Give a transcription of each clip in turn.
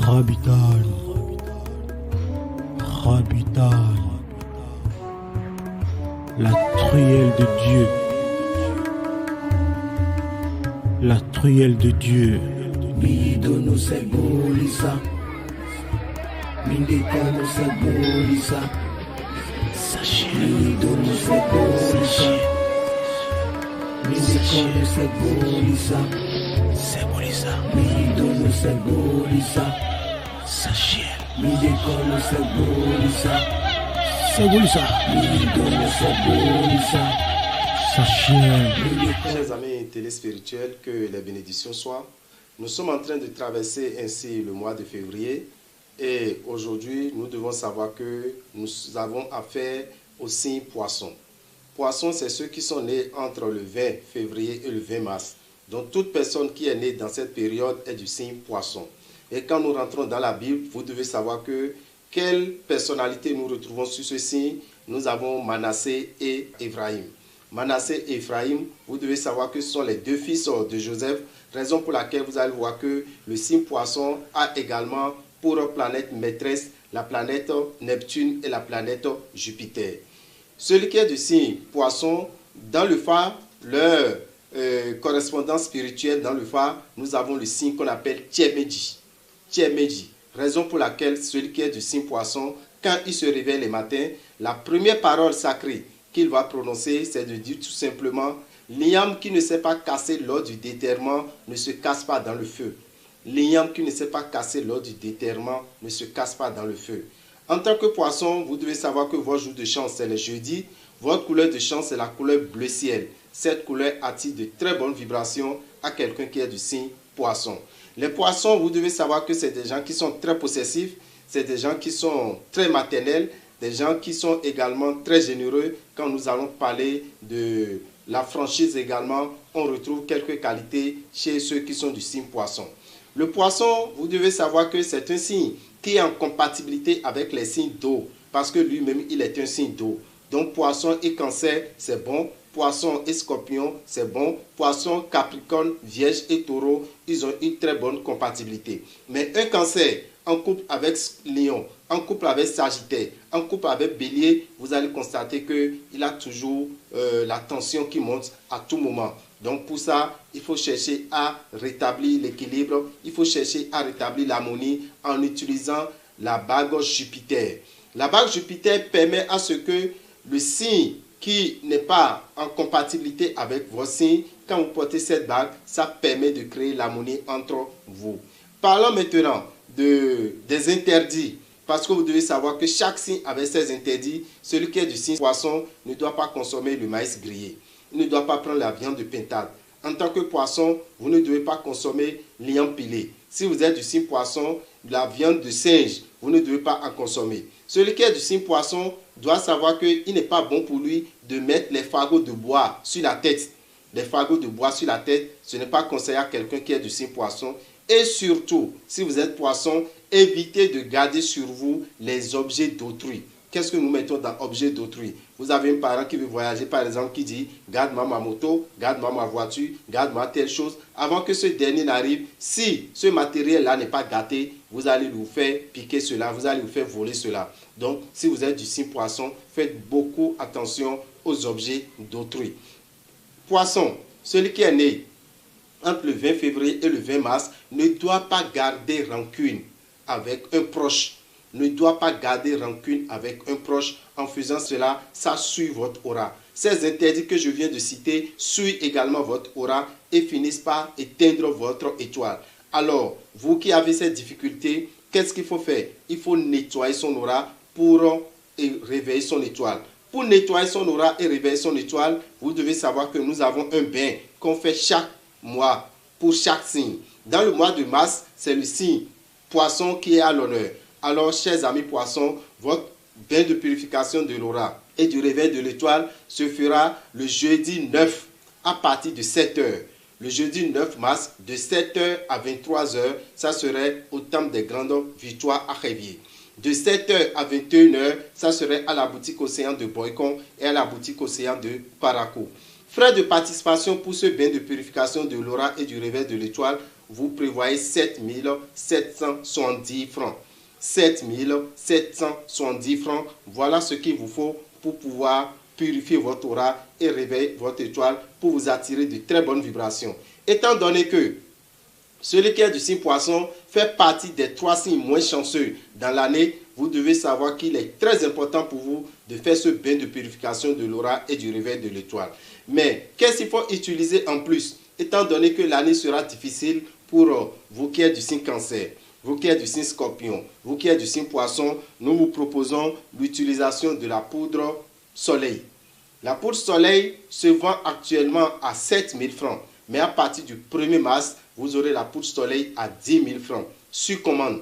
Rabitan, Rabitan, la truelle de Dieu, la truelle de Dieu. Midono Sebolisa, Mindekano Sebolisa, Midono Sebolisa, Mindekano Sebolisa, Midono Sebolisa, Mindekano Sebolisa, Midono Sebolisa. Chers amis téléspirituels, que les bénédictions soient. Nous sommes en train de traverser ainsi le mois de février et aujourd'hui nous devons savoir que nous avons affaire au signe poisson. Poisson, c'est ceux qui sont nés entre le 20 février et le 20 mars. Donc toute personne qui est née dans cette période est du signe poisson. Et quand nous rentrons dans la Bible, vous devez savoir que quelle personnalité nous retrouvons sur ce signe. Nous avons Manassé et Éphraïm. Manassé et Éphraïm, vous devez savoir que ce sont les deux fils de Joseph, raison pour laquelle vous allez voir que le signe poisson a également pour planète maîtresse la planète Neptune et la planète Jupiter. Celui qui est du signe poisson, dans le phare, leur correspondance spirituelle dans le phare, nous avons le signe qu'on appelle Tchemedji. Tchemedji, raison pour laquelle celui qui est du signe poisson, quand il se réveille le matin, la première parole sacrée qu'il va prononcer, c'est de dire tout simplement: l'iam qui ne s'est pas cassé lors du déterrement ne se casse pas dans le feu. L'iam qui ne s'est pas cassé lors du déterrement ne se casse pas dans le feu. En tant que poisson, vous devez savoir que votre jour de chance, c'est le jeudi. Votre couleur de chance, c'est la couleur bleu ciel. Cette couleur attire de très bonnes vibrations à quelqu'un qui est du signe poisson. Les poissons, vous devez savoir que c'est des gens qui sont très possessifs, c'est des gens qui sont très maternels, des gens qui sont également très généreux. Quand nous allons parler de la franchise également, on retrouve quelques qualités chez ceux qui sont du signe poisson. Le poisson, vous devez savoir que c'est un signe qui est en compatibilité avec les signes d'eau, parce que lui-même, il est un signe d'eau. Donc, poisson et cancer, c'est bon. Poisson et scorpion, c'est bon. Poisson, capricorne, vierge et taureau, ils ont une très bonne compatibilité. Mais un cancer en couple avec lion, en couple avec sagittaire, en couple avec bélier, vous allez constater qu'il a toujours la tension qui monte à tout moment. Donc pour ça, il faut chercher à rétablir l'équilibre, il faut chercher à rétablir l'harmonie en utilisant la bague Jupiter. La bague Jupiter permet à ce que le signe qui n'est pas en compatibilité avec vos signes, quand vous portez cette bague, ça permet de créer l'harmonie entre vous. Parlons maintenant des interdits, parce que vous devez savoir que chaque signe avait ses interdits. Celui qui est du signe poisson ne doit pas consommer le maïs grillé. Il ne doit pas prendre la viande de pintade. En tant que poisson, vous ne devez pas consommer liant pilé. Si vous êtes du signe poisson, la viande de singe, vous ne devez pas en consommer. Celui qui est du signe poisson doit savoir qu'il n'est pas bon pour lui de mettre les fagots de bois sur la tête. Les fagots de bois sur la tête, ce n'est pas conseillé à quelqu'un qui est du signe poisson. Et surtout, si vous êtes poisson, évitez de garder sur vous les objets d'autrui. Qu'est-ce que nous mettons dans objet d'autrui? Vous avez un parent qui veut voyager, par exemple, qui dit « garde-moi ma moto, garde-moi ma voiture, garde-moi telle chose ». Avant que ce dernier n'arrive, si ce matériel-là n'est pas gâté, vous allez vous faire piquer cela, vous allez vous faire voler cela. Donc, si vous êtes du signe poisson, faites beaucoup attention aux objets d'autrui. Poisson, celui qui est né entre le 20 février et le 20 mars, ne doit pas garder rancune avec un proche. Ne doit pas garder rancune avec un proche. En faisant cela, ça suit votre aura. Ces interdits que je viens de citer suivent également votre aura et finissent par éteindre votre étoile. Alors, vous qui avez cette difficulté, qu'est-ce qu'il faut faire? Il faut nettoyer son aura pour réveiller son étoile. Pour nettoyer son aura et réveiller son étoile, vous devez savoir que nous avons un bain qu'on fait chaque mois pour chaque signe. Dans le mois de mars, c'est le signe poisson qui est à l'honneur. Alors, chers amis poissons, votre bain de purification de l'aura et du réveil de l'étoile se fera le jeudi 9 à partir de 7 h. Le jeudi 9 mars, de 7 h à 23 h, ça serait au temple des Grandes Victoires à Révier. De 7 h à 21 h, ça serait à la boutique Océan de Boycon et à la boutique Océan de Parakou. Frais de participation pour ce bain de purification de l'aura et du réveil de l'étoile, vous prévoyez 7 770 francs. 7 770 francs, voilà ce qu'il vous faut pour pouvoir purifier votre aura et réveiller votre étoile pour vous attirer de très bonnes vibrations. Étant donné que celui qui est du signe poisson fait partie des 3 signes moins chanceux dans l'année, vous devez savoir qu'il est très important pour vous de faire ce bain de purification de l'aura et du réveil de l'étoile. Mais qu'est-ce qu'il faut utiliser en plus? Étant donné que l'année sera difficile pour vous qui êtes du signe cancer, vous qui êtes du signe scorpion, vous qui êtes du signe poisson, nous vous proposons l'utilisation de la poudre soleil. La poudre soleil se vend actuellement à 7 000 francs. Mais à partir du 1er mars, vous aurez la poudre soleil à 10 000 francs. Sur commande.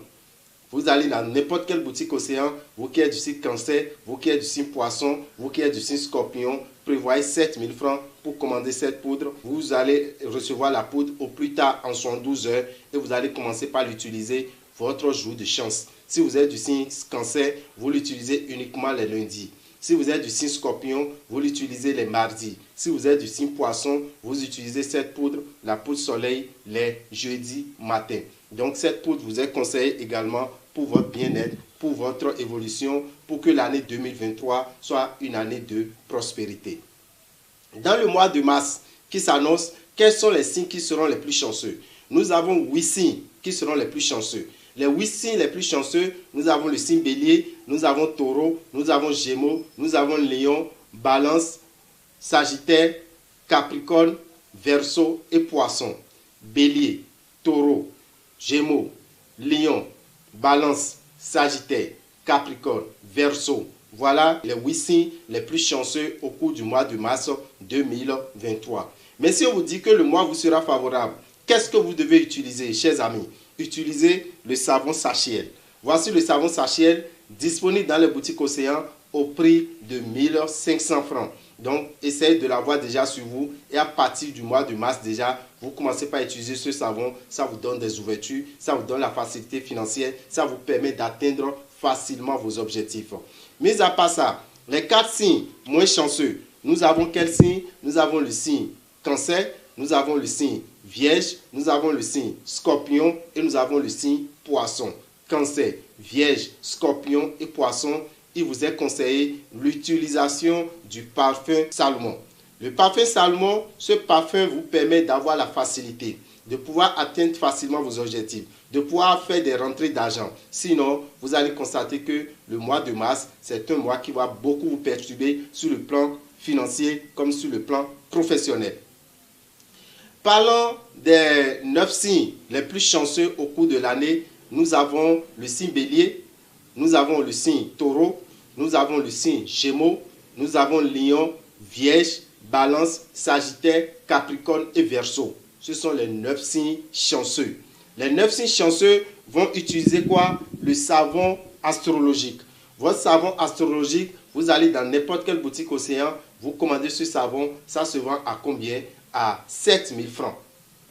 Vous allez dans n'importe quelle boutique Océan, vous qui êtes du signe cancer, vous qui êtes du signe poisson, vous qui êtes du signe scorpion, prévoyez 7 000 francs pour commander cette poudre. Vous allez recevoir la poudre au plus tard en 72 heures et vous allez commencer par l'utiliser votre jour de chance. Si vous êtes du signe cancer, vous l'utilisez uniquement les lundis. Si vous êtes du signe scorpion, vous l'utilisez les mardis. Si vous êtes du signe poisson, vous utilisez cette poudre, la poudre soleil, les jeudis matin. Donc cette poudre vous est conseillée également pour votre bien-être, pour votre évolution, pour que l'année 2023 soit une année de prospérité. Dans le mois de mars qui s'annonce, quels sont les signes qui seront les plus chanceux? Nous avons 8 signes qui seront les plus chanceux. Les 8 signes les plus chanceux, nous avons le signe bélier, nous avons taureau, nous avons gémeaux, nous avons lion, balance, sagittaire, capricorne, verseau et poisson. Bélier, taureau, gémeaux, lion, balance, sagittaire, capricorne, verseau. Voilà les 8 signes les plus chanceux au cours du mois de mars 2023. Mais si on vous dit que le mois vous sera favorable, qu'est-ce que vous devez utiliser, chers amis? Utilisez le savon Sachiel. Voici le savon Sachiel disponible dans les boutiques Océan au prix de 1500 francs. Donc, essayez de l'avoir déjà sur vous et à partir du mois de mars déjà, vous commencez par utiliser ce savon. Ça vous donne des ouvertures, ça vous donne la facilité financière, ça vous permet d'atteindre facilement vos objectifs. Mis à part ça, les 4 signes moins chanceux, nous avons quel signe? Nous avons le signe cancer, nous avons le signe vierge, nous avons le signe scorpion et nous avons le signe poisson. Cancer, vierge, scorpion et poisson, il vous est conseillé l'utilisation du parfum Salomon. Le parfum Salomon, ce parfum vous permet d'avoir la facilité, de pouvoir atteindre facilement vos objectifs, de pouvoir faire des rentrées d'argent. Sinon, vous allez constater que le mois de mars, c'est un mois qui va beaucoup vous perturber sur le plan financier comme sur le plan professionnel. Parlons des 9 signes les plus chanceux au cours de l'année. Nous avons le signe bélier, nous avons le signe taureau, nous avons le signe gémeaux, nous avons lion, vierge, balance, sagittaire, capricorne et verseau. Ce sont les 9 signes chanceux. Les 9 signes chanceux vont utiliser quoi? Le savon astrologique. Votre savon astrologique, vous allez dans n'importe quelle boutique Océan, vous commandez ce savon, ça se vend à combien? À 7 000 francs.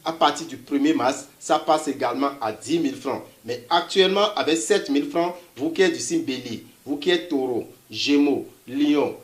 À partir du 1er mars, ça passe également à 10 000 francs. Mais actuellement, avec 7 000 francs, vous qui êtes du signe bélier, vous qui êtes taureau, gémeaux, lion,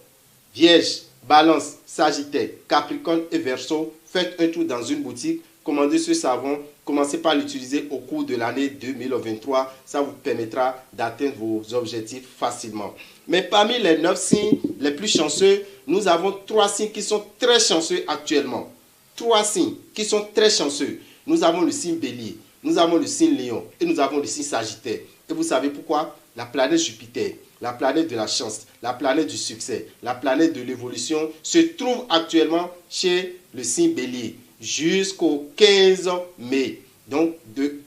vierge, balance, sagittaire, capricorne et verseau, faites un tour dans une boutique, commandez ce savon, commencez par l'utiliser au cours de l'année 2023. Ça vous permettra d'atteindre vos objectifs facilement. Mais parmi les 9 signes les plus chanceux, nous avons 3 signes qui sont très chanceux actuellement. 3 signes qui sont très chanceux. Nous avons le signe bélier, nous avons le signe lion et nous avons le signe sagittaire. Et vous savez pourquoi? La planète Jupiter, la planète de la chance, la planète du succès, la planète de l'évolution se trouve actuellement chez le signe bélier jusqu'au 15 mai. Donc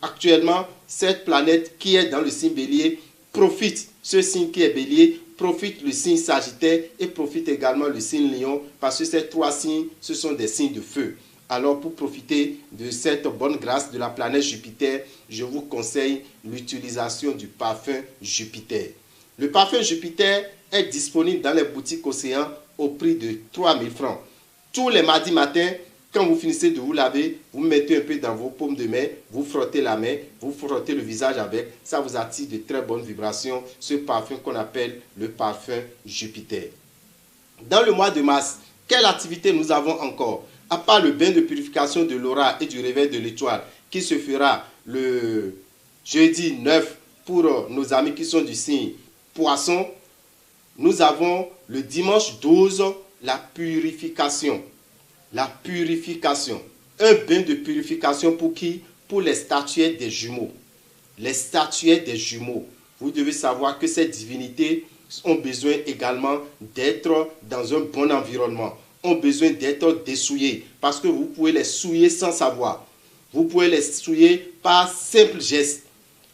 actuellement, cette planète qui est dans le signe bélier profite, ce signe qui est bélier, profite le signe sagittaire et profite également le signe lion parce que ces 3 signes, ce sont des signes de feu. Alors pour profiter de cette bonne grâce de la planète Jupiter, je vous conseille l'utilisation du parfum Jupiter. Le parfum Jupiter est disponible dans les boutiques Océan au prix de 3 000 francs. Tous les mardis matins, quand vous finissez de vous laver, vous mettez un peu dans vos paumes de main, vous frottez la main, vous frottez le visage avec, ça vous attire de très bonnes vibrations, ce parfum qu'on appelle le parfum Jupiter. Dans le mois de mars, quelle activité nous avons encore? À part le bain de purification de l'aura et du réveil de l'étoile, qui se fera le jeudi 9 pour nos amis qui sont du signe Poisson. Nous avons le dimanche 12 la purification. La purification. Un bain de purification pour qui? Pour les statuettes des jumeaux. Les statuettes des jumeaux. Vous devez savoir que ces divinités ont besoin également d'être dans un bon environnement. Ont besoin d'être dessouillées. Parce que vous pouvez les souiller sans savoir. Vous pouvez les souiller par simple geste.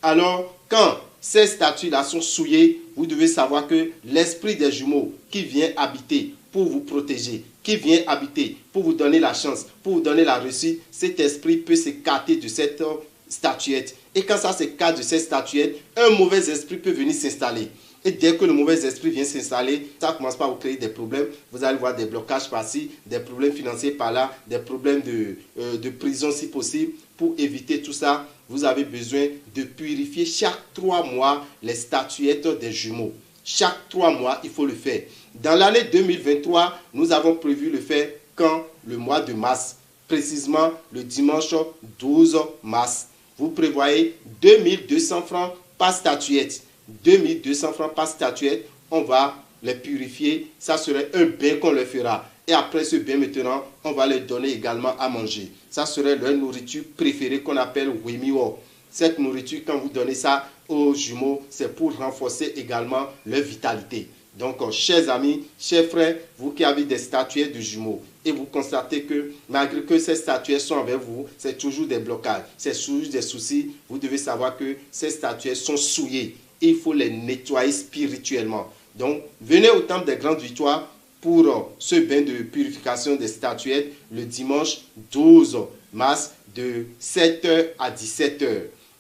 Alors, quand ces statues-là sont souillées, vous devez savoir que l'esprit des jumeaux qui vient habiter pour vous protéger, qui vient habiter pour vous donner la chance, pour vous donner la réussite, cet esprit peut s'écarter de cette statuette. Et quand ça s'écarte de cette statuette, un mauvais esprit peut venir s'installer. Et dès que le mauvais esprit vient s'installer, ça commence par vous créer des problèmes. Vous allez voir des blocages par-ci, des problèmes financiers par-là, des problèmes de prison si possible. Pour éviter tout ça, vous avez besoin de purifier chaque 3 mois les statuettes des jumeaux. Chaque 3 mois, il faut le faire. Dans l'année 2023, nous avons prévu le faire quand? Le mois de mars. Précisément le dimanche 12 mars. Vous prévoyez 2200 francs par statuette. 2200 francs par statuette, on va les purifier. Ça serait un bain qu'on leur fera. Et après ce bain maintenant, on va leur donner également à manger. Ça serait leur nourriture préférée qu'on appelle Wemiwo. Cette nourriture, quand vous donnez ça aux jumeaux, c'est pour renforcer également leur vitalité. Donc, chers amis, chers frères, vous qui avez des statuettes de jumeaux, et vous constatez que malgré que ces statuettes sont avec vous, c'est toujours des blocages, c'est toujours des soucis, vous devez savoir que ces statuettes sont souillées. Il faut les nettoyer spirituellement. Donc, venez au temple des grandes victoires pour ce bain de purification des statuettes le dimanche 12 mars de 7h à 17h.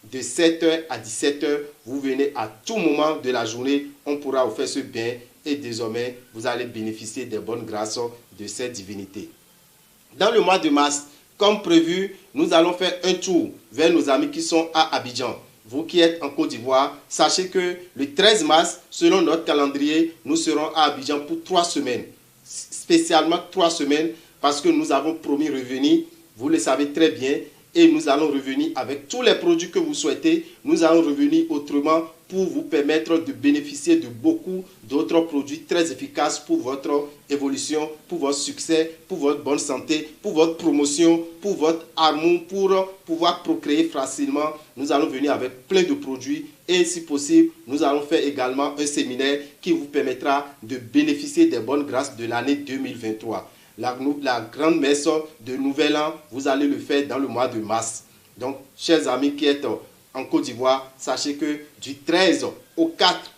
De 7h à 17h, vous venez à tout moment de la journée, on pourra vous faire ce bain et désormais, vous allez bénéficier des bonnes grâces de cette divinité. Dans le mois de mars, comme prévu, nous allons faire un tour vers nos amis qui sont à Abidjan. Vous qui êtes en Côte d'Ivoire, sachez que le 13 mars, selon notre calendrier, nous serons à Abidjan pour 3 semaines. Spécialement 3 semaines, parce que nous avons promis revenir, vous le savez très bien, et nous allons revenir avec tous les produits que vous souhaitez. Nous allons revenir autrement pour vous permettre de bénéficier de beaucoup d'autres produits très efficaces pour votre évolution, pour votre succès, pour votre bonne santé, pour votre promotion, pour votre amour, pour pouvoir procréer facilement. Nous allons venir avec plein de produits et si possible, nous allons faire également un séminaire qui vous permettra de bénéficier des bonnes grâces de l'année 2023. La grande messe de Nouvel An, vous allez le faire dans le mois de mars. Donc, chers amis qui êtes en Côte d'Ivoire, sachez que du 13 au 4,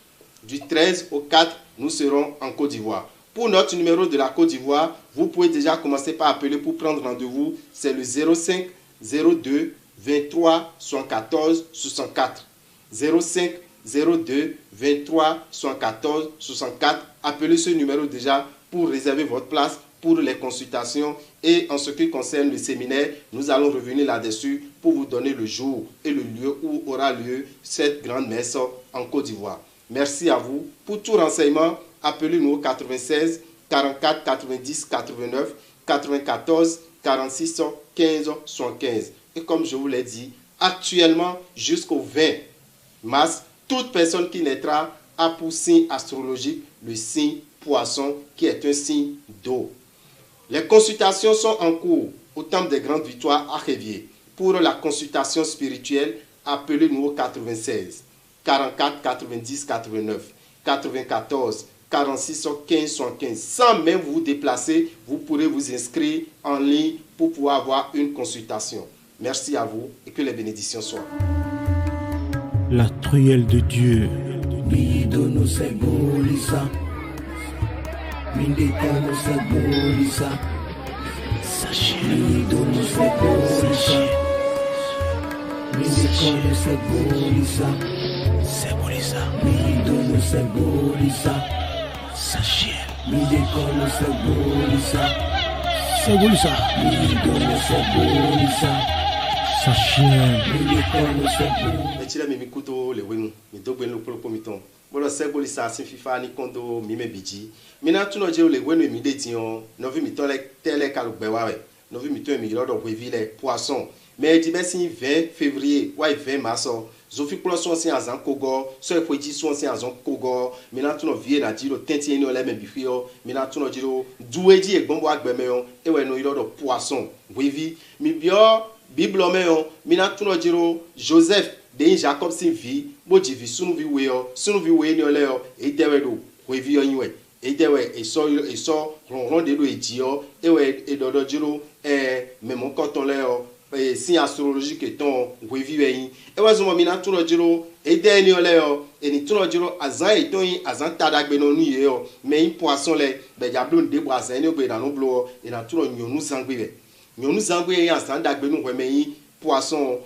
nous serons en Côte d'Ivoire. Pour notre numéro de la Côte d'Ivoire, vous pouvez déjà commencer par appeler pour prendre rendez-vous. C'est le 05 02 23 74 64. 05 02 23 74 64. Appelez ce numéro déjà pour réserver votre place pour les consultations. Et en ce qui concerne le séminaire, nous allons revenir là-dessus pour vous donner le jour et le lieu où aura lieu cette grande messe en Côte d'Ivoire. Merci à vous. Pour tout renseignement, appelez-nous au 96 44 90 89 94 46 15 75. Et comme je vous l'ai dit, actuellement jusqu'au 20 mars, toute personne qui naîtra a pour signe astrologique le signe Poisson qui est un signe d'eau. Les consultations sont en cours au Temple des Grandes Victoires à Révier. Pour la consultation spirituelle, appelez-nous au 96 44 90 89 94 46 15 75. Sans même vous déplacer, vous pourrez vous inscrire en ligne pour pouvoir avoir une consultation. Merci à vous et que les bénédictions soient. La truelle de Dieu. Midono Segolisa. Mindekano Segolisa. Midono Segolisa. Mindekano Segolisa. Midono Segolisa. Mindekano Segolisa. Midono Segolisa. Echile mi mikuto le wenu mi dogbe no pro pomiton bolo segoli sa sin fifa ni kondo mi me biji mi na tuno je le wenu mi de tion no vi mi to le tele kalugbe wa we no vi mi to mi lodo we vi le poisson mais dit ben si 20 février ouais 20 mars zofi kplo so si azan kogo so e foji so si azan kogo mi na tuno vie na diro tenti eni ole me bi fio mi na tuno diro dueji egbon bo agbeme yo e we no iro do poisson wevi mi bio bible me yo mi na tuno diro Joseph de Jacob si vi bo jivi sunu vi we ni ole yo e dewe do wevi yo yinwe e dewe e so ron de do eji yo e we e dodo diro me mon koton le yo si astrologique eton wevi yin e wa zo mi na tuno diro e de ni ole yo e ni tuno diro azan eton yin azan tadagbe no nu ye yo me yin poisson le be jablo de bo azan ni ogbe na no blo e na tuno nyonu zangbe yin azan dagbe nu we me yin poisson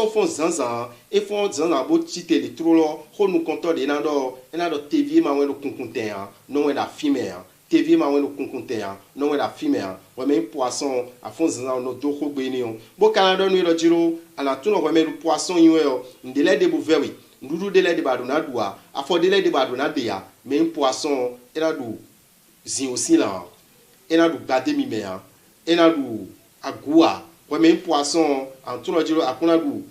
font zanzan et font zanzan bo tite le trolo ho nu konto de na do tv ma we no kunkunten ya no we da fime ya tv ma we no kunkunten ya no we da fime ya we me poisson a font zanzan no do ko gbe ni on bo canada no ro jiro ala tuno we me poisson yin we o ndele de bo vewi ndudu dele de ba do na dua afo dele de ba do na de ya me poisson e na do zin aussi là e na do gade mi me ya e na do agua we me poisson en tuno jiro akuna do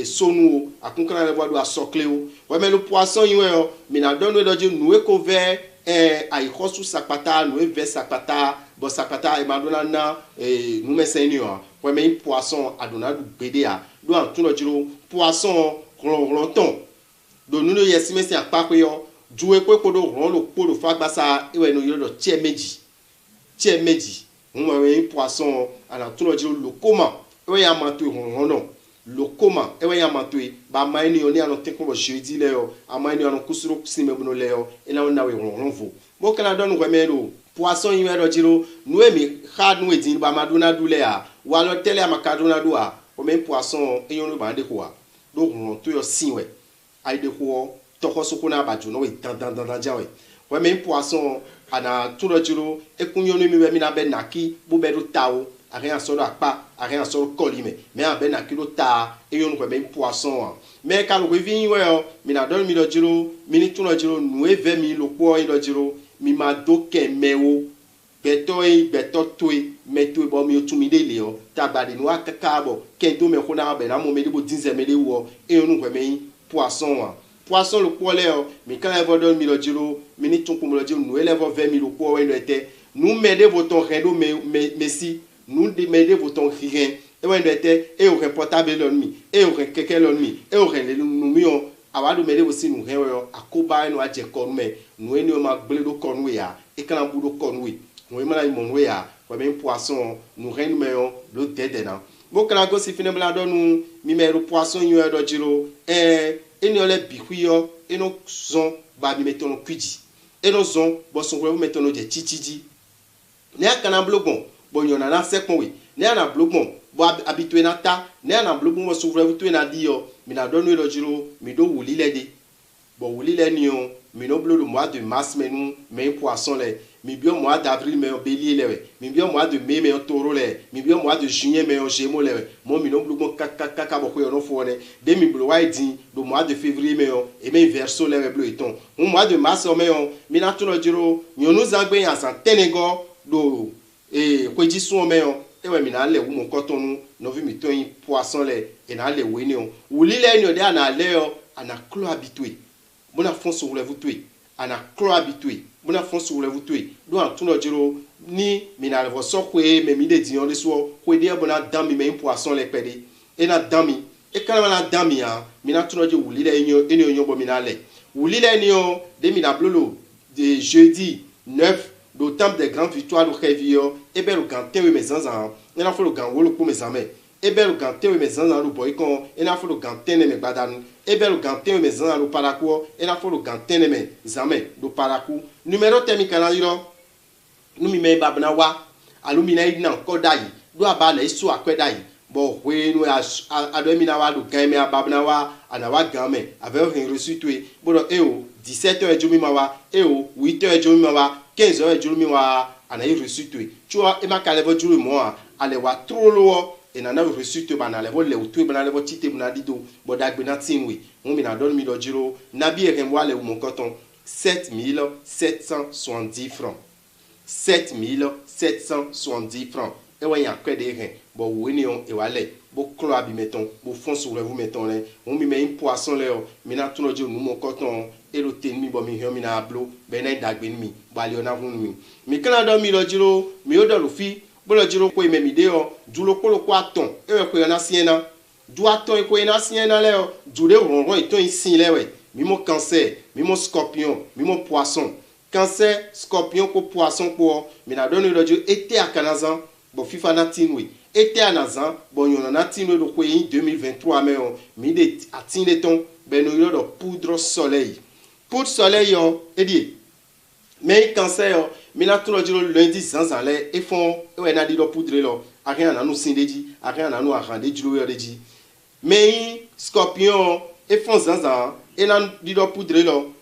sonu akunkana le bodo asokleo we me poisson yin we o mi na do no do jiro nu e ko ve ai khosu sakpata nu e ve sakpata bo sakpata e madona na nu me seni o we me poisson adona do gbede a do en tuno jiro poisson ronton do nu no yesime si apakwe yo juwe kwe kodo ron lo kporo fagbasa e we no yiro do tie meji on we poisson ala tuno jiro lokoma e we ya matu ron no lokoma e we ya matu ba mai ni oni ano tenko bo jeudi le yo amai ni ano kusuro kusime buno le yo e na we ron vo bo kana do no we me lo poisson yin we do jiro nu e mi khad nu e din ba maduna dule a wa lo tele amakaduna do a o me poisson e yon lo ba de ko a do ron to yo sinwe ai de ko to ko sukuna ba ju no we dan jawe we me poisson ana tuno jiro e kunyo no mi we mi na be naki bo be do tawo rien solo apa rien solo kolime mais en ben akilo ta e yon ko be poisson mais ka lo vi we o mi na don mi do jiro mi ni tuno jiro nu e ve mi lo po e do jiro mi ma do ke mewo beto toi meto bo mi o tumi de le o ta ba de nu akaka bo ke do me ko na be na mo me de bo 10 me de wo e yon ko me poisson le po le o mi ka le do mi do jiro mi ni tun ko mo do jiro nu e le vo 20 000 lo po we no ete nous m'aider votre redo messi nous m'aider votre rien et ouais n'était et au portable l'ennemi et au quelqu'un l'ennemi et au nous mions avoir de m'aider aussi nous rien à koba nous a dire mais nous nous ma bledo conwe ya et quand on boulot conwe nous ma la mon ya ouais même poisson nous rien nous meillons le tête là bon quand go si finalement là nous mi mero poisson yo do jiro et nous les bikuyo et nous son ba mi mettons cuidi et nous son bon son vous mettons de titidi ne akana blogon bon yona na sekon ne ana blogon bo habitué na ta ne ana blogon mo souvre vous to na dio mi na do no jiro mi do wuli le de bon wuli le ni on mi no blo le mois de mars mais nous mais poisson le mi bio mois d'avril mais bélier le mi bio mois de mai mais taureau le mi bio mois de juillet mais gémeaux le mo mi no blogon kaka bo ko yo no fo ne de mi blo wa din le mois de février mais et mais verso le bleu eton au mois de mars mais mi na to no jiro nyonu zagbe yan san tenego do kweji sun me o e we mi na le wu mo kotonu no vi mi to yin poisson le e na le we ni o wuli le ni o de ana le o ana clo habitué bona fon so le vous tuer ana clo habitué bona fon so le vous tuer do an tun jiro ni mi na le vo so kwe me mi de dion le so kwe de bona dan mi me poisson le pede e na dan mi e kana na dan mi a mi na tun jiro wuli le ni o bo mi na le wuli le ni o de mi na blolo de jeudi 9 do temple des grandes victoires do Revio e be lo gantin we mes anzan e na fo lo gan wo lo po mes ame e be lo gantin we mes anzan lo boy kon e na fo lo gantin ne me gbadanu e be lo gantin we mes anzan lo paraku e na fo lo gantin ne me zame do paraku numéro temi kana yiro nu mi me babna wa alumi na idina ko dai do aba na isu akweda yi bo we no ado mi na wa do gan me ababna wa ana wa gan me avec rien reçu tout bo do e o 17h jumi ma wa e o 8h jumi ma wa 15h jumi wa ana yi reçu tout tu vois e ma kale vo jumi mo ale wa trop lo e na na reçu tout ba na le vo le tout ba na le vo tite bu na dido bo dagbe na tinwe mo mi na don mi do jiro na bi e mo ale mo coton 7770 francs 7770 francs e wa yan kwede hen bo we ni on e wa le bo clo abi meton bo fond sur vous meton là on mi met un poisson là mina tout no je nous mon coton et le ten mi bo mi ho mi na blo be na dagbe mi ba le ona hun mi kana do mi lo jiro mi o do lo fi bo lo jiro ko me mi de o du lo ko aton e we ko na siena du aton e ko na siena le o du le ronron e ton ici le we mi mo cancer mi mo scorpion mi mo poisson cancer scorpion ko poisson ko mi na do lo jiro été à Canazan bo fifa na tinwe été à Nazan bon yon na tinwe lo ko 2023 mais on mi de atine ton ben no yo do poudre soleil yo edi mais cancer yo mi na tout lo jiro lundi zanzan le e fon e na di do poudre lo a rien na nous sindeji a rien na nous arrande jilo yo deji mais scorpion e fon zanzan e na di do poudre lo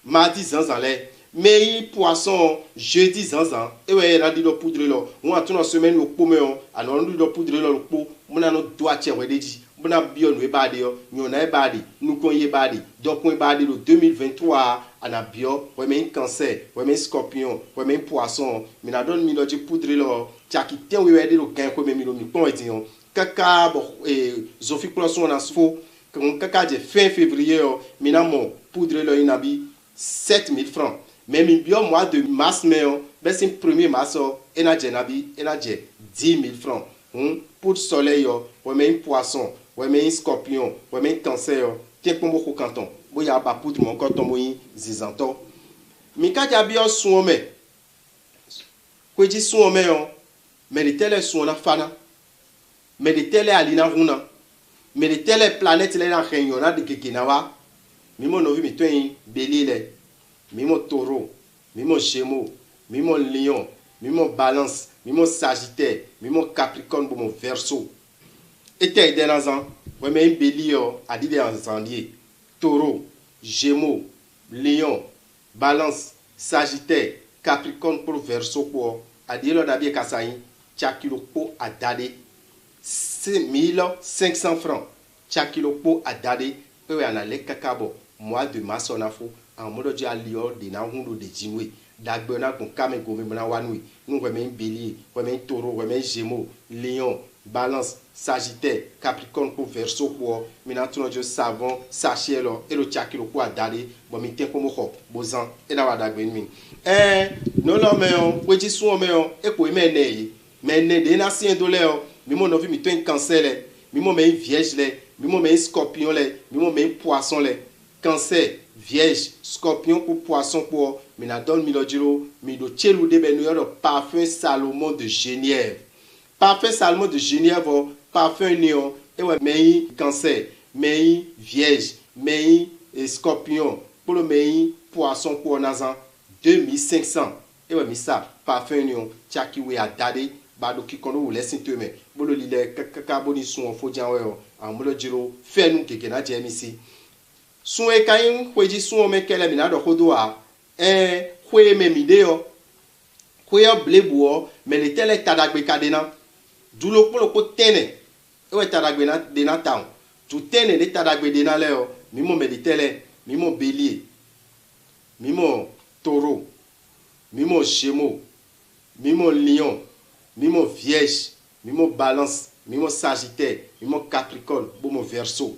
mardi zanzan le mais poisson jeudi zanzan e we na di do poudre lo on a tout semaine lo po me on alors di do poudre lo po mo na no do a che we deji bona bio no e bade yo nyona e bade nu kon ye bade donc on e bade lo 2023 ana bio we men cancer we men scorpion we men poisson mi na don mi lo je poudre lo chaki ten we we de lo gan ko me mi lo mi pon e dion kaka bo zofi poisson na fo kon kaka je fin février mi na mo poudre lo inabi 7000 francs mais mi bio mois de mars mais ben c'est 1er mars e na je nabi e na je 10000 francs poudre soleil yo we men poisson ouais mais scorpion ouais mais cancer tiens pour beaucoup canton boya ba poudre mon canton moyi zizanto mi ka ja bio sun me ko ji sun me on mais de telle sun na fana mais de telle alina runa mais de telle planète là réunion na de kekinawa mi mo no vi mi twen belile mi mo taureau mi mo gémeaux mi mo lion mi mo balance mi mo sagittaire mi mo capricorne bo mo verseau été dans un ouais mais bélier a dit dans janvier taureau gémeaux lion balance sagittaire capricorne pour verseau pour a dit là d'abord kasaï chakilo po a dade 5500 francs chakilo po a dade pe ana le kakabo mois de mars on a fou en mode de alio de na hundo de jinwe dagbona kon kame go me na wanui nous ouais mais bélier ouais mais taureau ouais mais gémeaux lion balance sagittaire capricorne pour verseau pour mina tout no savon sachet lo et le chakilo pour adade bon mi ten comme ko bozan e na wada gbe mi no lo me on we ji sun me on e ko me ne de na sin do le o mi mo no vi mi ten cancer le mi mo me vierge le mi mo me scorpion le mi mo me poisson le cancer vierge scorpion pour poisson pour mina don mi lo jiro mi do chelu de be no yo parfum Salomon de Genièvre. Parfum Salomon de Genièvre, parfum néon, et ouais, mais cancer, mais vierge, mais scorpion, pour le mais poisson pour nazan 2500. Et ouais, mais ça, parfum néon, tchakiwe a dade, bado ki kono ou laisse te me, bolo lile kakaboni son fo janwe en molo jiro, fait nous keke na jemisi. Son e kayin, kweji son me kele minado kodoa, kwe me mideo, kwe blebo, mais le tele tadagbe kadena. Du lo ko tene e we tadagbe na de na town du tene de tadagbe de na le o mi mo meditele mi mo bélier mi mo taureau mi mo gémeaux mi mo lion mi mo vierge mi mo balance mi mo sagittaire mi mo capricorne bo mo verseau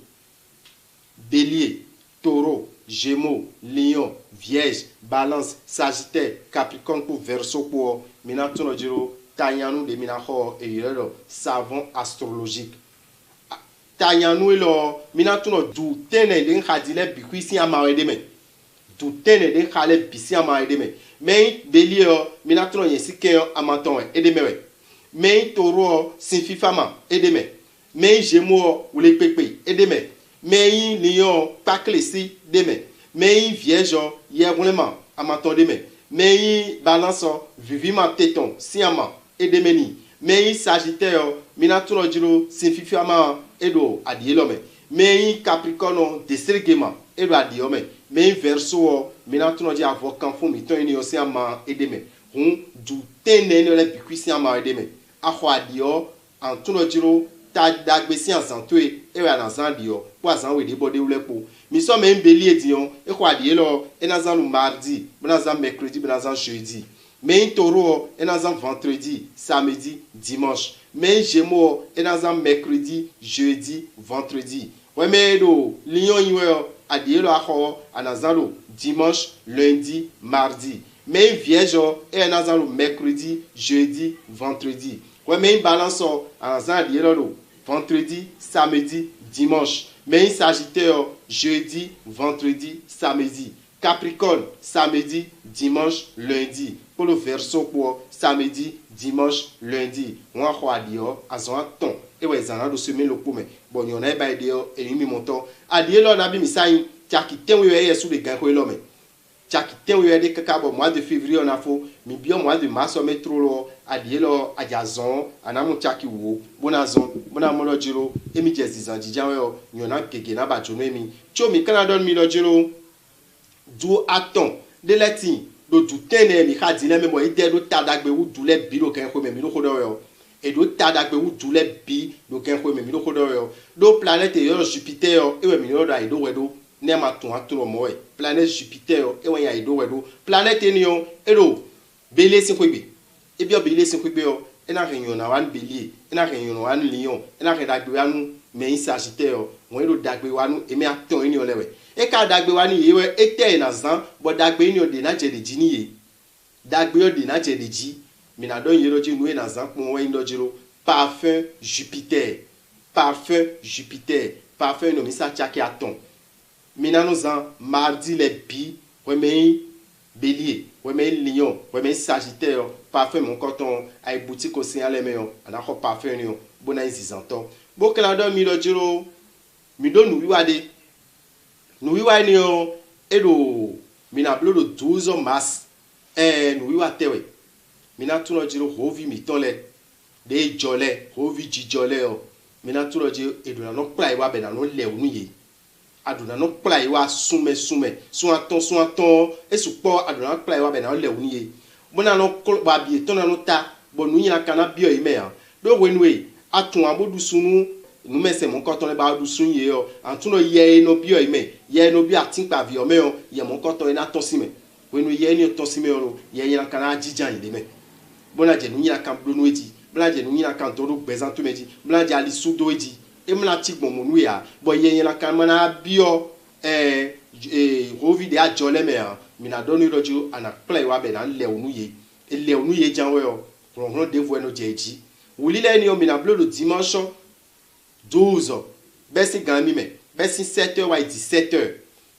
bélier taureau gémeaux lion vierge balance sagittaire capricorne pour verseau pour mina tono jiro Tanyanu de minaho et yelo savon astrologique. Tanyanu lo minatuno du tene de khadile bikwisi amare de me. Du tene de khale bisi amare de me. Mais belio minatuno yesike amaton e de me. Mais taureau sinfifama e de me. Mais gémeaux ou les pepe e de me. Mais lion paklesi de me. Mais vierge yebulema amaton de me. Mais balance vivima teton siama edemeni mei sagittaire minatuno jiro sinfifiama edo adielome mei capricorne desregema edo adiome mei verseau minatuno ji avocat fun mi ton ni osiama edeme hun du tenene le bikwisi ama edeme akwa adio antuno jiro ta dagbesi ansantoe ewe anazandio po azanwe de bode ulepo mi so me mbeli edion e kwa adielo e nazan mardi benazan mercredi benazan jeudi Mais un taureau, et dans un vendredi, samedi, dimanche. Mais un gémeaux, et dans un mercredi, jeudi, vendredi. Ouais, mais le lion, a dit le anazalo, dimanche, lundi, mardi. Mais un vierge, et dans le mercredi, jeudi, vendredi. Ouais, mais un balance, anazalo, le vendredi, samedi, dimanche. Mais un sagittaire, jeudi, vendredi, samedi. Capricorne, samedi, dimanche, lundi. Pour le verso pour samedi, dimanche, lundi. On a quoi dire à son temps. Et ouais, ça a de semer le coup mais bon, il y en a pas dire et il me montant. À dire là, on a bien mis ça. Tiens, qui t'en est sous les gars quoi l'homme. Tiens, qui t'en est des caca bon mois de février on a faux, mais bien mois de mars on met trop là. À dire là, à Yazon, à n'a mon tiens qui ou bonazon, bonamolo jiro. Et mi jesi ans, dijan il y en a qui n'a pas journée mi. Tu mi Canada mi lo jiro. Du attend de lati do du tene mi ka dile me mo ide do tadagbe wu dule bi do ken ko me mi do kodo yo e do tadagbe wu dule bi do ken ko me mi do kodo yo do planète yo Jupiter yo e we mi do da ido we do ne ma tun aturo mo e planète Jupiter yo e we ya ido we do planète ni yo e do bele sin ko gbe e bi o bele sin ko gbe yo e na réunion na wan bélier e na réunion wan lion e na dagbe wanu me sagittaire yo mo e do dagbe wanu e mi aton ni o lewe e ka dagbe wani yewe ete na zan bo dagbe ni o de na jede ji ni ye dagbe o de na jede ji mi na don yero ji nu na zan pon we ndo jiro parfum Jupiter parfum no mi sa chaki aton mi na no zan mardi le bi we me bélier we me lion we me sagittaire parfum mon coton ay boutique au signal me yo ana ko parfum ni yo bona izizanto bo kala do mi do jiro mi do nu wiwade nous vivons et le minablo le 12 mars nous vivons tewe mina tuno jiro hovi mitole de jole hovi jijole o mina tuno jiro et de no play wa be na no le unu ye aduna no play wa sume so aton et support aduna no play wa be na le unu ye bona no ba bi to na no ta bonu yin kana bio ime ya do wenwe atun abodu sunu nous mais c'est mon coton les bas du sougne yo en tout no ye no bio ime ye no bi atin pa vi o me yo ye mon coton na ton sime we no ye ni ton sime yo ye yin kana jijan ide me bona je nu yin kan blo no edi bla je nu yin kan to do bezanto meji bla je ali sudo edi e mla tik bon monu ya bo ye yin kan mana bio rovi de a jole me ya mi na donu rojo ana play wa be na le onu ye jan we yo ron de vo no jeji wuli le ni o mi na blo le dimanche 12, Bessi Gamime, Bessi 7h, ouais 17h,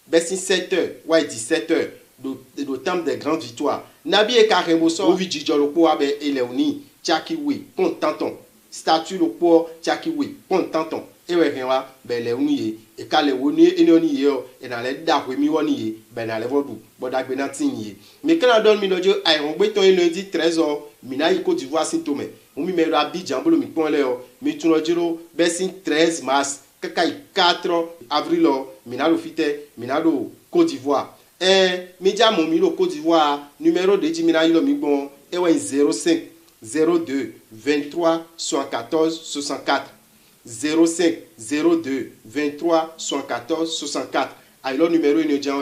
Bessi 7h, ouais 17h, le temps des grandes victoires. Nabi et Karemoso, Ovi Djidjolopo, Abe Eleoni, Tchakiwi, Pont Tanton, Statue le Po, Tchakiwi, Pont Tanton, et Werenwa, Beleoni, et Kaleoni, et Noni, et dans les Darwemi Woni, Ben Alevodou, Bodak Benatini. Mais quand on donne Minodio, Aéron Beton et lundi 13h, Minaï Côte d'Ivoire Saint-Thomé. On mi met Abidjan, mi point leo, mi tunojiro, bessin 13 mars, kakai 4 avril, minalo fite, minalo Côte d'Ivoire. Mi dia mon milo Côte d'Ivoire, numéro de Jimina ilo mi bon, et 05 02 23 74 64. 05 02 23 74 64. Aïlo numéro ino dian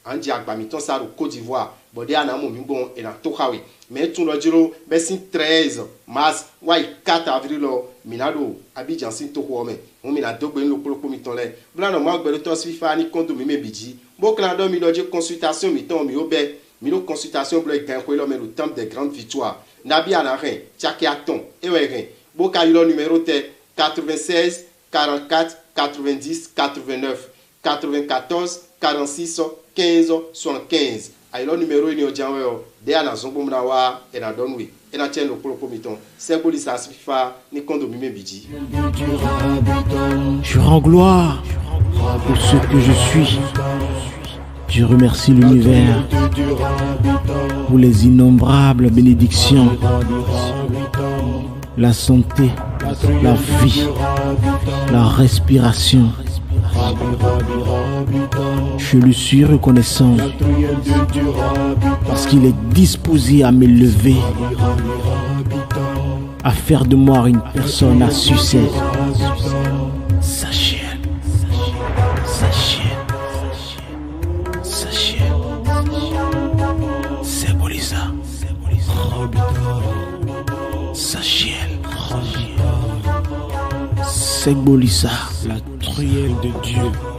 andi agbamiton sa ro Côte d'Ivoire. Bode ana mo mi bon et na tokawe. Mais tout le jour, bessin 13 mars, ouais 4 avril, minado Abidjan sin toko me. On mina dogbe le polo mitole. Blano ma gbe to sifa ni kondo mi biji. Bo klando mi loje consultation mi ton mi obe. Mi no consultation blo gan ko lo me le temps des grandes victoires. Nabi ana ren, tiaki aton, e we ren. Bo ka yo numéro te 96 44 90 89 94 46 15 75. Aïlo numéro ni ojanwe de ana zongbo mnawa e na donwe e na tien lo polo miton seboli sa sifa ni kondo mi biji. Je rends gloire pour ce que je suis. Je remercie l'univers pour les innombrables bénédictions, la santé, la vie, la respiration. Je lui suis reconnaissant parce qu'il est disposé à m'élever, à faire de moi une personne à succès. Sa chienne, c'est Bolisa. Bolissa, la truelle de Dieu.